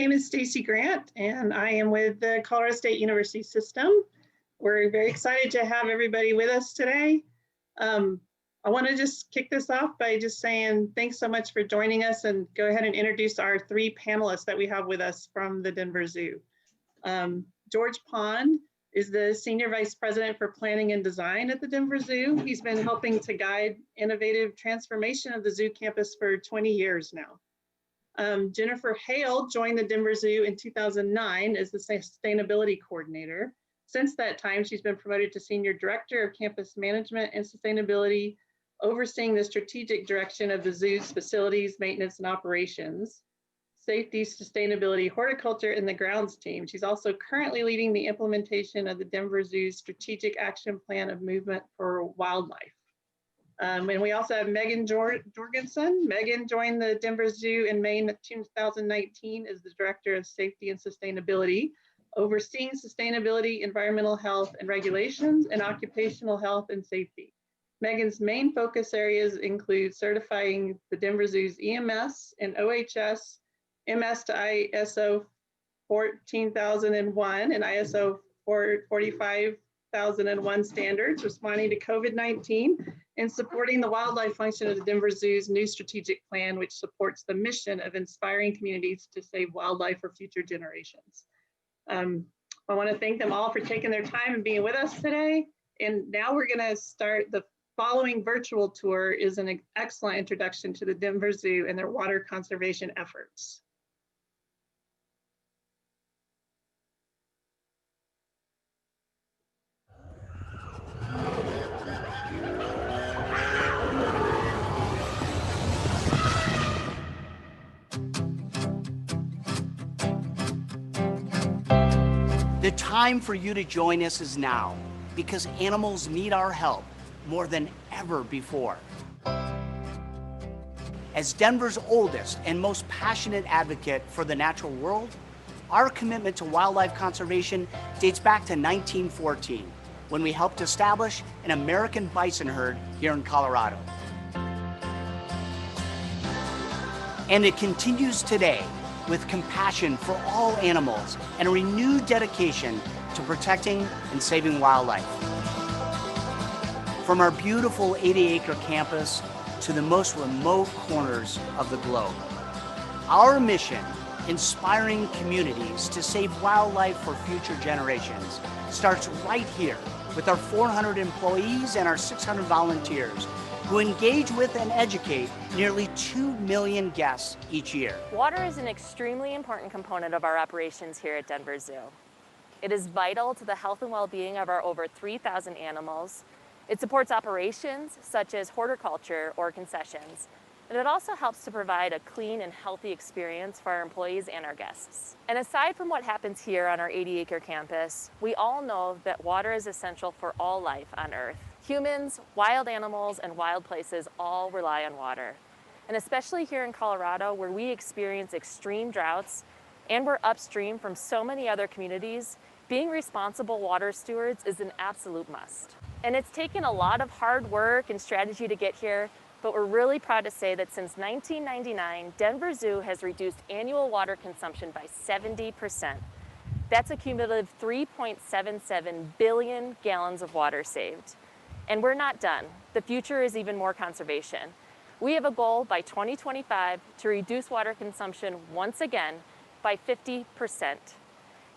name is Stacy Grant, and I am with the Colorado State University System. We're very excited to have everybody with us today. I want to just kick this off by just saying thanks so much for joining us, and go ahead and introduce our three panelists that we have with us from the Denver Zoo. George Pond is the Senior Vice President for Planning and Design at the Denver Zoo. He's been helping to guide innovative transformation of the zoo campus for 20 years now. Jennifer Hale joined the Denver Zoo in 2009 as the Sustainability Coordinator. Since that time, she's been promoted to Senior Director of Campus Management and Sustainability, overseeing the strategic direction of the zoo's facilities, maintenance, and operations, safety, sustainability, horticulture, and the grounds team. She's also currently leading the implementation of the Denver Zoo's Strategic Action Plan of Movement for Wildlife. And we also have Megan Jorgensen. Megan joined the Denver Zoo in May 2019 as the Director of Safety and Sustainability, overseeing sustainability, environmental health and regulations, and occupational health and safety. Megan's main focus areas include certifying the Denver Zoo's EMS and OHS, MS to ISO 14001 and ISO 45001 standards, responding to COVID-19, and supporting the wildlife function of the Denver Zoo's new strategic plan, which supports the mission of inspiring communities to save wildlife for future generations. I want to thank them all for taking their time and being with us today. And now we're going to start. The following virtual tour is an excellent introduction to the Denver Zoo and their water conservation efforts. The time for you to join us is now, because animals need our help more than ever before. As Denver's oldest and most passionate advocate for the natural world, our commitment to wildlife conservation dates back to 1914, when we helped establish an American bison herd here in Colorado. And it continues today, with compassion for all animals and a renewed dedication to protecting and saving wildlife. From our beautiful 80-acre campus to the most remote corners of the globe, our mission, inspiring communities to save wildlife for future generations, starts right here with our 400 employees and our 600 volunteers, who engage with and educate nearly 2 million guests each year. Water is an extremely important component of our operations here at Denver Zoo. It is vital to the health and well-being of our over 3,000 animals. It supports operations such as horticulture or concessions, and it also helps to provide a clean and healthy experience for our employees and our guests. And aside from what happens here on our 80-acre campus, we all know that water is essential for all life on Earth. Humans, wild animals, and wild places all rely on water. And especially here in Colorado, where we experience extreme droughts and we're upstream from so many other communities, being responsible water stewards is an absolute must. And it's taken a lot of hard work and strategy to get here, but we're really proud to say that since 1999, Denver Zoo has reduced annual water consumption by 70%. That's a cumulative 3.77 billion gallons of water saved. And we're not done. The future is even more conservation. We have a goal by 2025 to reduce water consumption once again by 50%.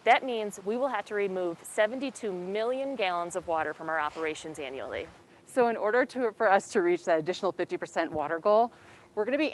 That means we will have to remove 72 million gallons of water from our operations annually. So in order for us to reach that additional 50% water goal, we're going to be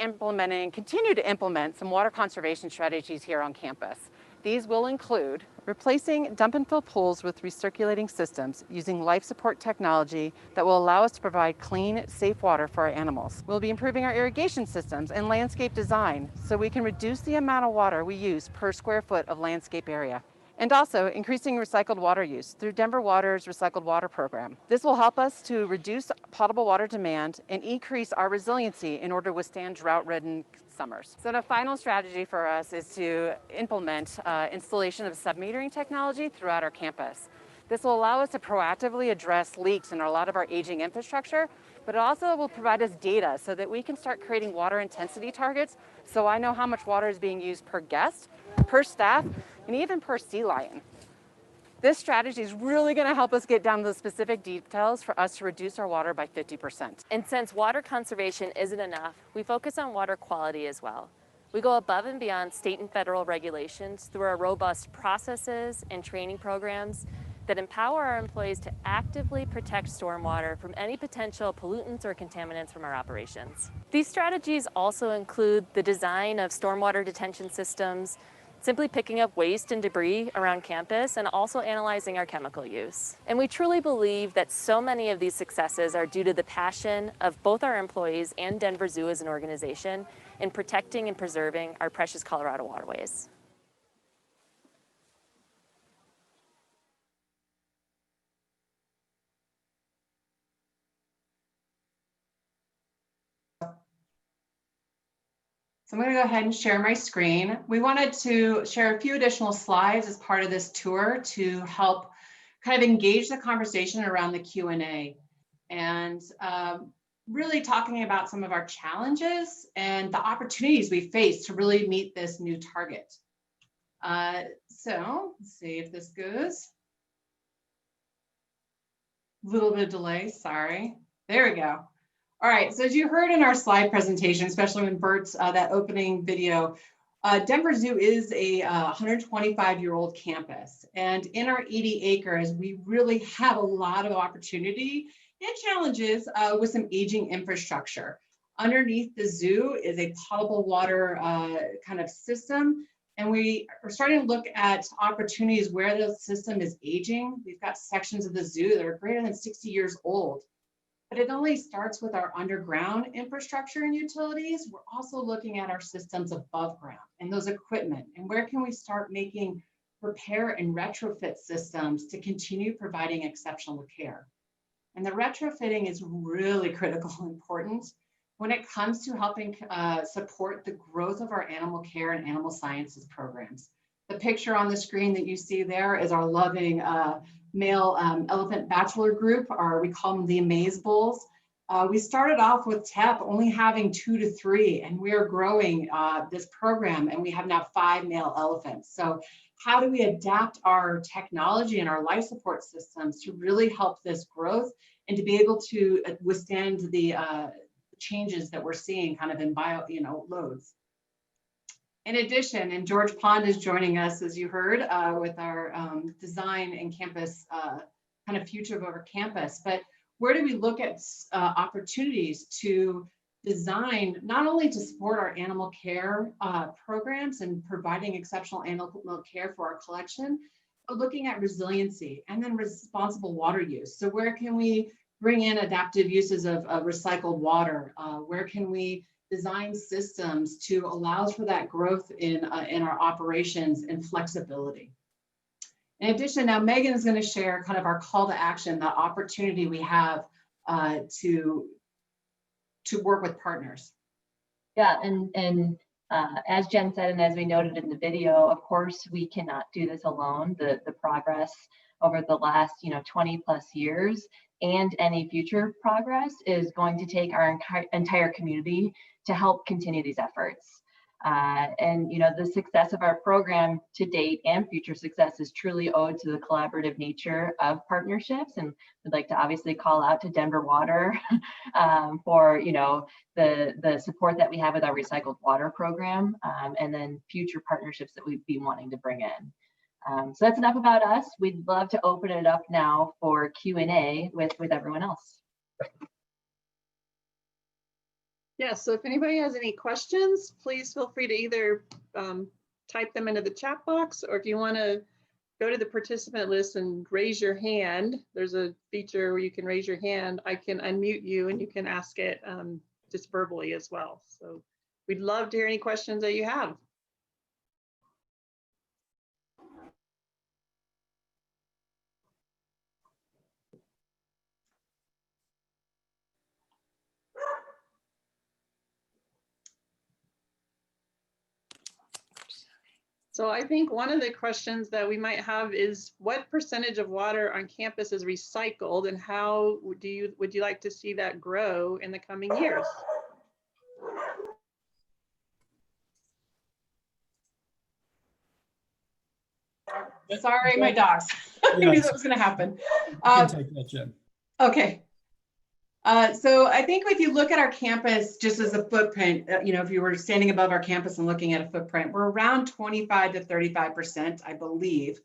continue to implement some water conservation strategies here on campus. These will include replacing dump and fill pools with recirculating systems using life support technology that will allow us to provide clean, safe water for our animals. We'll be improving our irrigation systems and landscape design so we can reduce the amount of water we use per square foot of landscape area. And also increasing recycled water use through Denver Water's Recycled Water Program. This will help us to reduce potable water demand and increase our resiliency in order to withstand drought-ridden summers. So the final strategy for us is to implement installation of submetering technology throughout our campus. This will allow us to proactively address leaks in a lot of our aging infrastructure, but it also will provide us data so that we can start creating water intensity targets, so I know how much water is being used per guest, per staff, and even per sea lion. This strategy is really going to help us get down to the specific details for us to reduce our water by 50%. And since water conservation isn't enough, we focus on water quality as well. We go above and beyond state and federal regulations through our robust processes and training programs that empower our employees to actively protect stormwater from any potential pollutants or contaminants from our operations. These strategies also include the design of stormwater detention systems, simply picking up waste and debris around campus, and also analyzing our chemical use. And we truly believe that so many of these successes are due to the passion of both our employees and Denver Zoo as an organization in protecting and preserving our precious Colorado waterways. So I'm going to go ahead and share my screen. We wanted to share a few additional slides as part of this tour to help kind of engage the conversation around the Q&A and really talking about some of our challenges and the opportunities we face to really meet this new target. So let's see if this goes. A little bit of delay, sorry. There we go. All right, so as you heard in our slide presentation, especially in Bert's that opening video, Denver Zoo is a 125-year-old campus. And in our 80 acres, we really have a lot of opportunity and challenges with some aging infrastructure. Underneath the zoo is a potable water kind of system. And we are starting to look at opportunities where the system is aging. We've got sections of the zoo that are greater than 60 years old. But it only starts with our underground infrastructure and utilities. We're also looking at our systems above ground and those equipment, and where can we start making repair and retrofit systems to continue providing exceptional care. And the retrofitting is really critical and important when it comes to helping support the growth of our animal care and animal sciences programs. The picture on the screen that you see there is our loving male elephant bachelor group, or we call them the Amaze Bulls. We started off with TEP only having 2 to 3, and we are growing this program, and we have now 5 male elephants. So how do we adapt our technology and our life support systems to really help this growth and to be able to withstand the changes that we're seeing kind of in loads? In addition, and George Pond is joining us, as you heard, with our design and campus kind of future of our campus. But where do we look at opportunities to design not only to support our animal care programs and providing exceptional animal care for our collection, but looking at resiliency and then responsible water use. So where can we bring in adaptive uses of recycled water? Where can we design systems to allow for that growth in our operations and flexibility? In addition, now Megan is going to share kind of our call to action, the opportunity we have to work with partners. Yeah, and as Jen said, and as we noted in the video, of course, we cannot do this alone. The progress over the last 20 plus years and any future progress is going to take our entire community to help continue these efforts. And the success of our program to date and future success is truly owed to the collaborative nature of partnerships. And we'd like to obviously call out to Denver Water for the support that we have with our recycled water program, and then future partnerships that we'd be wanting to bring in. So that's enough about us. We'd love to open it up now for Q&A with everyone else. Yeah, so if anybody has any questions, please feel free to either type them into the chat box, or if you want to go to the participant list and raise your hand, there's a feature where you can raise your hand. I can unmute you and you can ask it just verbally as well. So we'd love to hear any questions that you have. So I think one of the questions that we might have is what percentage of water on campus is recycled, and how would you like to see that grow in the coming years? Sorry, my dogs. I knew that was going to happen. You can take that, Jen. Okay. So I think if you look at our campus just as a footprint, you know, if you were standing above our campus and looking at a footprint, we're around 25 to 35%, I believe,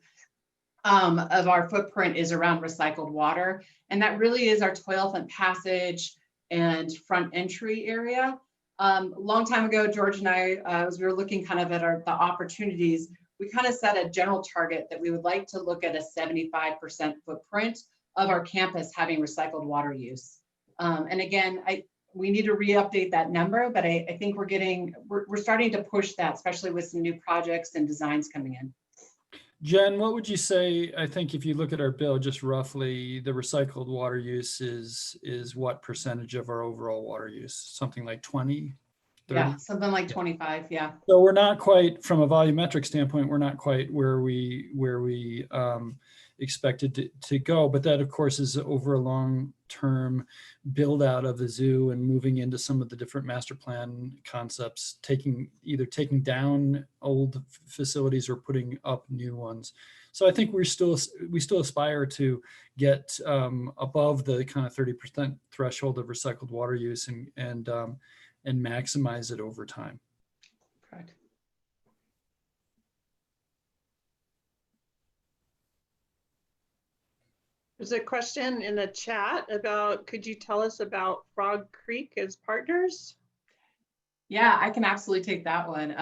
of our footprint is around recycled water. And that really is our toilet passage and front entry area. A long time ago, George and I, as we were looking kind of at the opportunities, we kind of set a general target that we would like to look at a 75% footprint of our campus having recycled water use. And again, we need to re-update that number, but I think we're starting to push that, especially with some new projects and designs coming in. Jen, what would you say? I think if you look at our bill, just roughly, the recycled water use is what percentage of our overall water use? Something like 20, 30? Yeah, something like 25, yeah. So we're not quite, from a volumetric standpoint, we're not quite where we expected to go. But that, of course, is over a long-term build out of the zoo and moving into some of the different master plan concepts, either taking down old facilities or putting up new ones. So I think we still aspire to get above the kind of 30% threshold of recycled water use and maximize it over time. Correct. There's a question in the chat about, could you tell us about Frog Creek as partners? Yeah, I can absolutely take that one.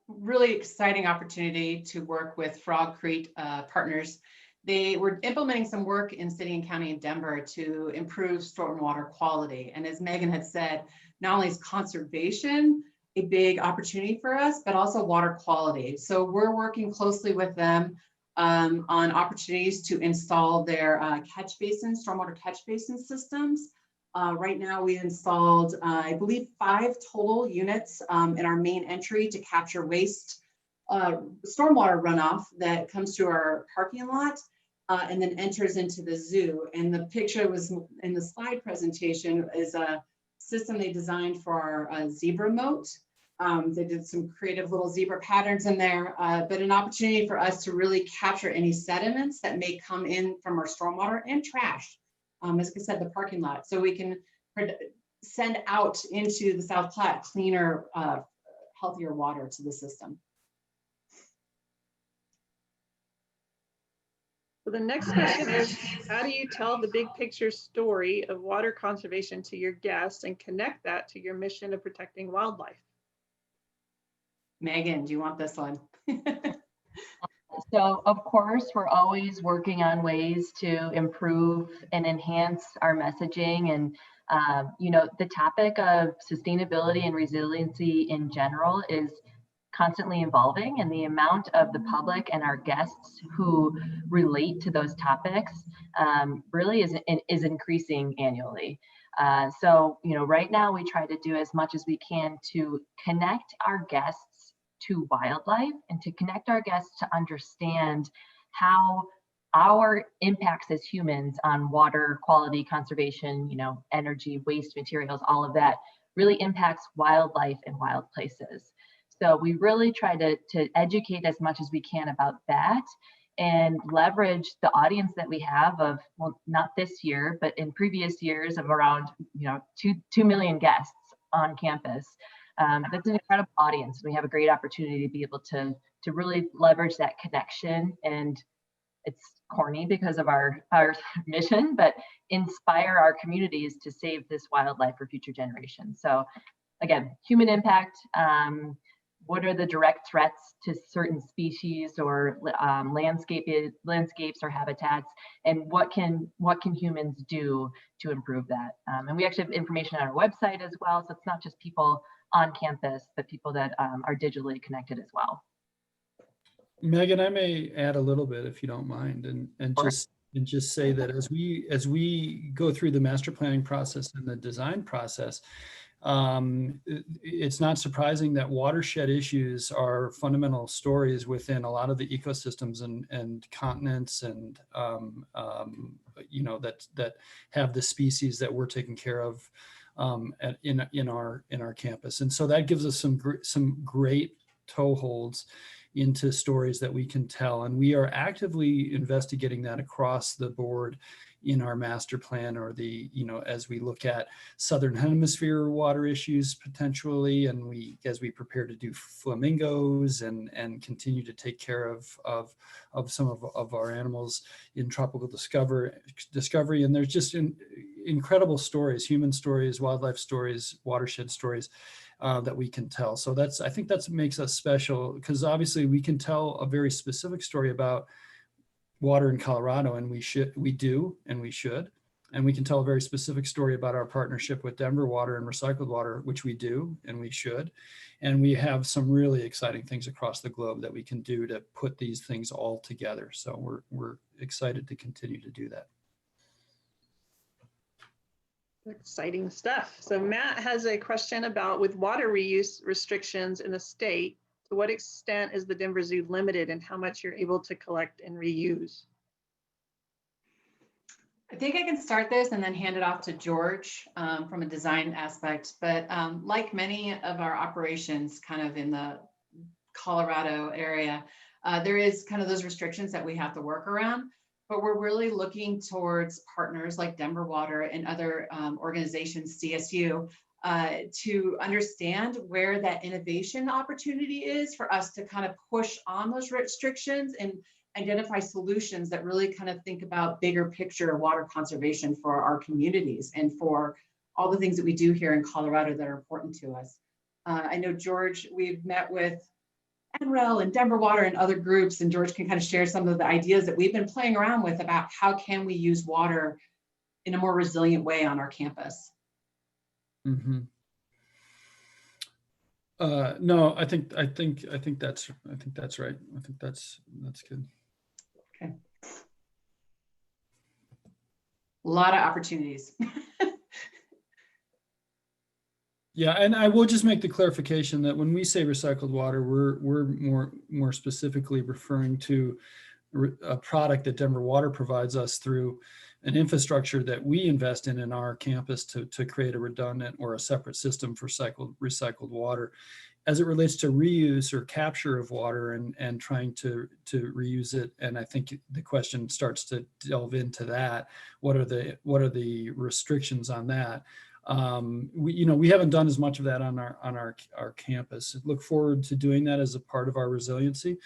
Really exciting opportunity to work with Frog Creek partners. They were implementing some work in city and county in Denver to improve stormwater quality. And as Megan had said, not only is conservation a big opportunity for us, but also water quality. So we're working closely with them on opportunities to install their stormwater catch basin systems. Right now we installed, I believe, 5 total units in our main entry to capture waste, stormwater runoff that comes to our parking lot and then enters into the zoo. And the picture was in the slide presentation is a system they designed for our zebra moat. They did some creative little zebra patterns in there, but an opportunity for us to really capture any sediments that may come in from our stormwater and trash, as I said, the parking lot. So we can send out into the South Platte cleaner, healthier water to the system. So the next question is, how do you tell the big picture story of water conservation to your guests and connect that to your mission of protecting wildlife? Megan, do you want this one? So of course, we're always working on ways to improve and enhance our messaging. And, you know, the topic of sustainability and resiliency in general is constantly evolving, and the amount of the public and our guests who relate to those topics really is increasing annually. So, you know, right now we try to do as much as we can to connect our guests to wildlife and to connect our guests to understand how our impacts as humans on water quality, conservation, you know, energy, waste materials, all of that really impacts wildlife and wild places. So we really try to educate as much as we can about that and leverage the audience that we have of, well, not this year, but in previous years of around, you know, 2 million guests on campus. That's an incredible audience. We have a great opportunity to be able to really leverage that connection. And it's corny because of our mission, but inspire our communities to save this wildlife for future generations. So again, human impact, what are the direct threats to certain species or landscapes or habitats, and what can humans do to improve that? And we actually have information on our website as well, so it's not just people on campus, but people that are digitally connected as well. Megan, I may add a little bit if you don't mind, and just say that as we go through the master planning process and the design process, It's not surprising that watershed issues are fundamental stories within a lot of the ecosystems and continents and that have the species that we're taking care of in our campus. And so that gives us some great toeholds into stories that we can tell. And we are actively investigating that across the board in our master plan, or as we look at Southern Hemisphere water issues potentially, and as we prepare to do flamingos and continue to take care of some of our animals in tropical discovery. And there's just incredible stories, human stories, wildlife stories, watershed stories that we can tell. So I think that makes us special, because obviously we can tell a very specific story about water in Colorado, and we should, and we can tell a very specific story about our partnership with Denver Water and recycled water, which we do, and we should. And we have some really exciting things across the globe that we can do to put these things all together. So we're excited to continue to do that. Exciting stuff. So Matt has a question about, with water reuse restrictions in the state, to what extent is the Denver Zoo limited in how much you're able to collect and reuse? I think I can start this and then hand it off to George from a design aspect. But like many of our operations kind of in the Colorado area, there is kind of those restrictions that we have to work around. But we're really looking towards partners like Denver Water and other organizations, CSU, to understand where that innovation opportunity is for us to kind of push on those restrictions and identify solutions that really kind of think about bigger picture water conservation for our communities and for all the things that we do here in Colorado that are important to us. I know, George, we've met with NREL and Denver Water and other groups, and George can kind of share some of the ideas that we've been playing around with about how can we use water in a more resilient way on our campus. Mm-hmm. No, I think that's right. I think that's good. Okay. A lot of opportunities. Yeah, and I will just make the clarification that when we say recycled water, we're more specifically referring to a product that Denver Water provides us through an infrastructure that we invest in our campus to create a redundant or a separate system for recycled water. As it relates to reuse or capture of water and trying to reuse it, and I think the question starts to delve into that. What are the restrictions on that? We haven't done as much of that on our campus. Look forward to doing that as a part of our resiliency.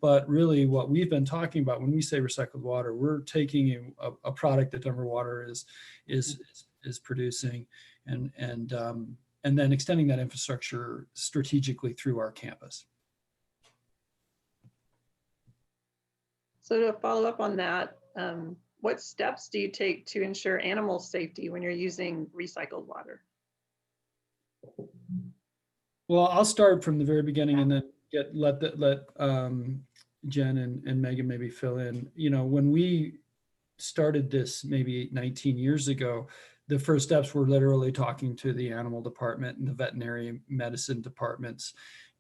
But really, what we've been talking about when we say recycled water, we're taking a product that Denver Water is producing and then extending that infrastructure strategically through our campus. So to follow up on that, what steps do you take to ensure animal safety when you're using recycled water? Well, I'll start from the very beginning and then let Jen and Megan maybe fill in. When we started this maybe 19 years ago, the first steps were literally talking to the animal department and the veterinary medicine departments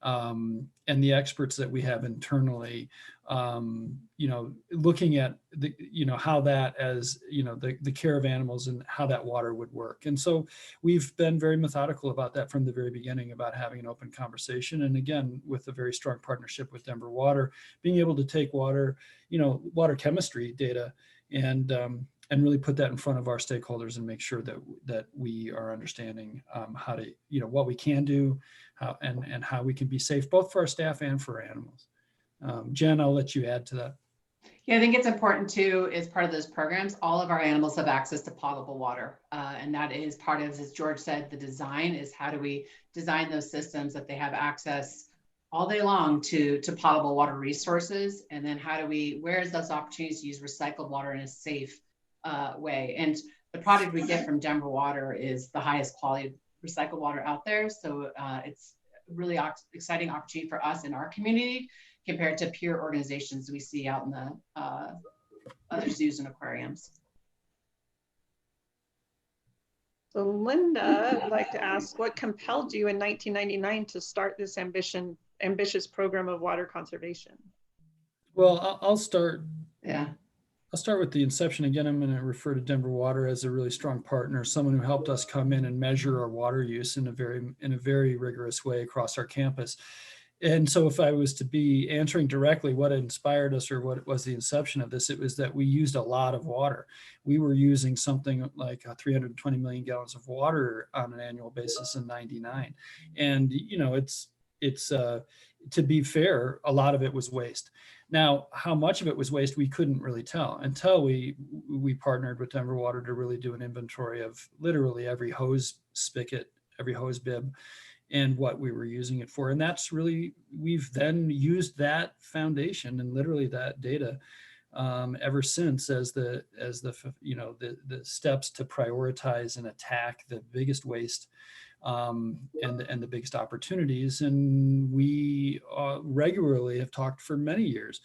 and the experts that we have internally, looking at how that as, the care of animals and how that water would work. And so we've been very methodical about that from the very beginning, about having an open conversation. And again, with a very strong partnership with Denver Water, being able to take water chemistry data and really put that in front of our stakeholders and make sure that we are understanding how to, what we can do, and how we can be safe, both for our staff and for animals. Jen, I'll let you add to that. Yeah, I think it's important too, as part of those programs, all of our animals have access to potable water. And that is part of, as George said, the design is how do we design those systems that they have access all day long to potable water resources. And then where's those opportunities to use recycled water in a safe way. And the product we get from Denver Water is the highest quality recycled water out there. So it's a really exciting opportunity for us in our community compared to peer organizations we see out in the other zoos and aquariums. So Linda, I'd like to ask, what compelled you in 1999 to start this ambitious program of water conservation? Well, I'll start. Yeah. I'll start with the inception. Again, I'm going to refer to Denver Water as a really strong partner, someone who helped us come in and measure our water use in a very rigorous way across our campus. And so if I was to be answering directly what inspired us or what was the inception of this, it was that we used a lot of water. We were using something like 320 million gallons of water on an annual basis in '99. And, you know, it's to be fair, a lot of it was waste. Now, how much of it was waste, we couldn't really tell until we partnered with Denver Water to really do an inventory of literally every hose spigot, every hose bib, and what we were using it for. And that's really, we've then used that foundation and literally that data ever since as the steps to prioritize and attack the biggest waste and the biggest opportunities. And we regularly have talked for many years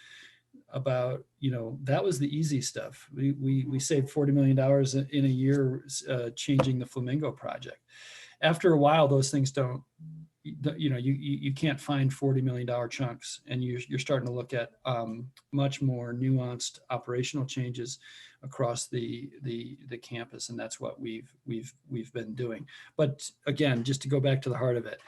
about, that was the easy stuff. We saved $40 million in a year changing the Flamingo project. After a while, those things don't, you can't find $40 million chunks, and you're starting to look at much more nuanced operational changes across the campus, and that's what we've been doing. But again, just to go back to the heart of it,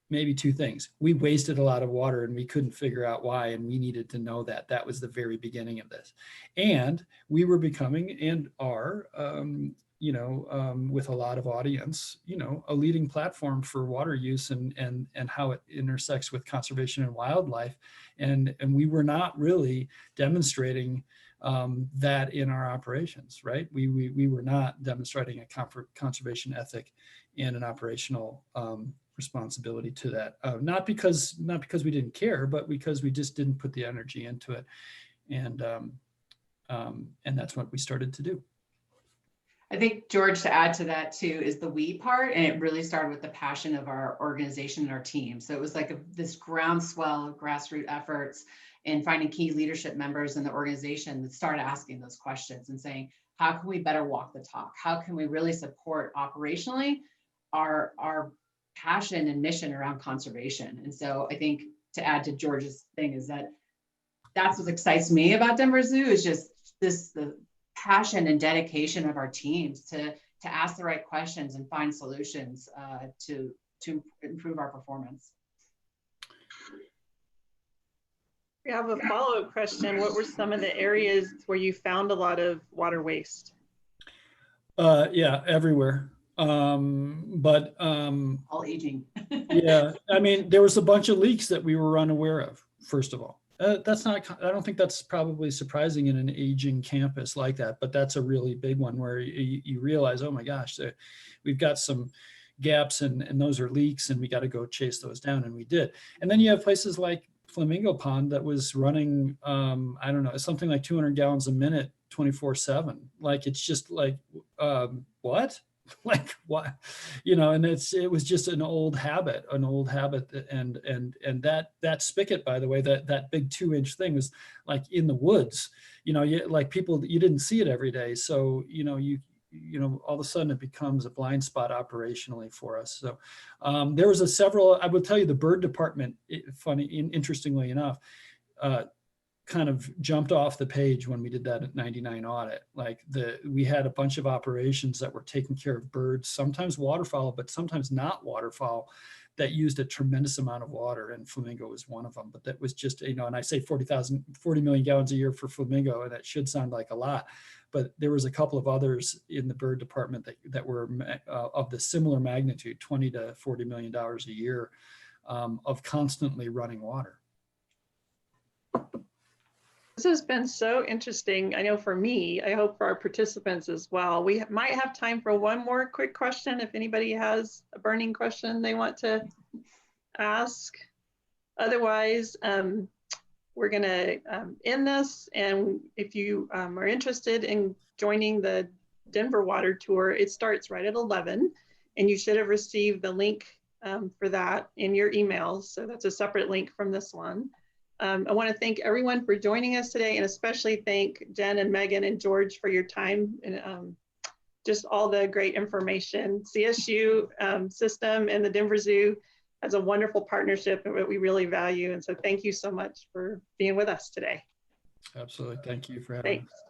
maybe two things. We wasted a lot of water and we couldn't figure out why, and we needed to know that. That was the very beginning of this. And we were becoming and are with a lot of audience, a leading platform for water use and how it intersects with conservation and wildlife. And we were not really demonstrating that in our operations, right? We were not demonstrating a conservation ethic and an operational responsibility to that. Not because we didn't care, but because we just didn't put the energy into it. And that's what we started to do. I think, George, to add to that too, is the we part. And it really started with the passion of our organization and our team. So it was like this groundswell of grassroots efforts and finding key leadership members in the organization that started asking those questions and saying, how can we better walk the talk? How can we really support operationally our passion and mission around conservation? And so I think to add to George's thing is that's what excites me about Denver Zoo is just the passion and dedication of our teams to ask the right questions and find solutions to improve our performance. We have a follow-up question. What were some of the areas where you found a lot of water waste? Yeah, everywhere. All aging. Yeah, I mean, there was a bunch of leaks that we were unaware of, first of all. I don't think that's probably surprising in an aging campus like that, but that's a really big one where you realize, oh my gosh, we've got some gaps and those are leaks and we got to go chase those down, and we did. And then you have places like Flamingo Pond that was running, I don't know, something like 200 gallons a minute, 24/7. Like, it's just like, what? Like what, and it was just an old habit, and that spigot, by the way, that big 2-inch thing was like in the woods, like people, you didn't see it every day. So, all of a sudden it becomes a blind spot operationally for us. So there was several, I would tell you the bird department, interestingly enough, kind of jumped off the page when we did that 99 audit. Like we had a bunch of operations that were taking care of birds, sometimes waterfowl, but sometimes not waterfowl, that used a tremendous amount of water, and flamingo was one of them. But that was just, and I say 40 million gallons a year for flamingo, and that should sound like a lot, but there was a couple of others in the bird department that were of the similar magnitude, $20 to $40 million a year of constantly running water. This has been so interesting. I know for me, I hope for our participants as well. We might have time for one more quick question if anybody has a burning question they want to ask. Otherwise, we're going to end this. And if you are interested in joining the Denver Water Tour, it starts right at 11, and you should have received the link for that in your emails. So that's a separate link from this one. I want to thank everyone for joining us today, and especially thank Jen and Megan and George for your time and just all the great information. CSU system and the Denver Zoo has a wonderful partnership that we really value. And so thank you so much for being with us today. Absolutely. Thank you for having us. Thanks.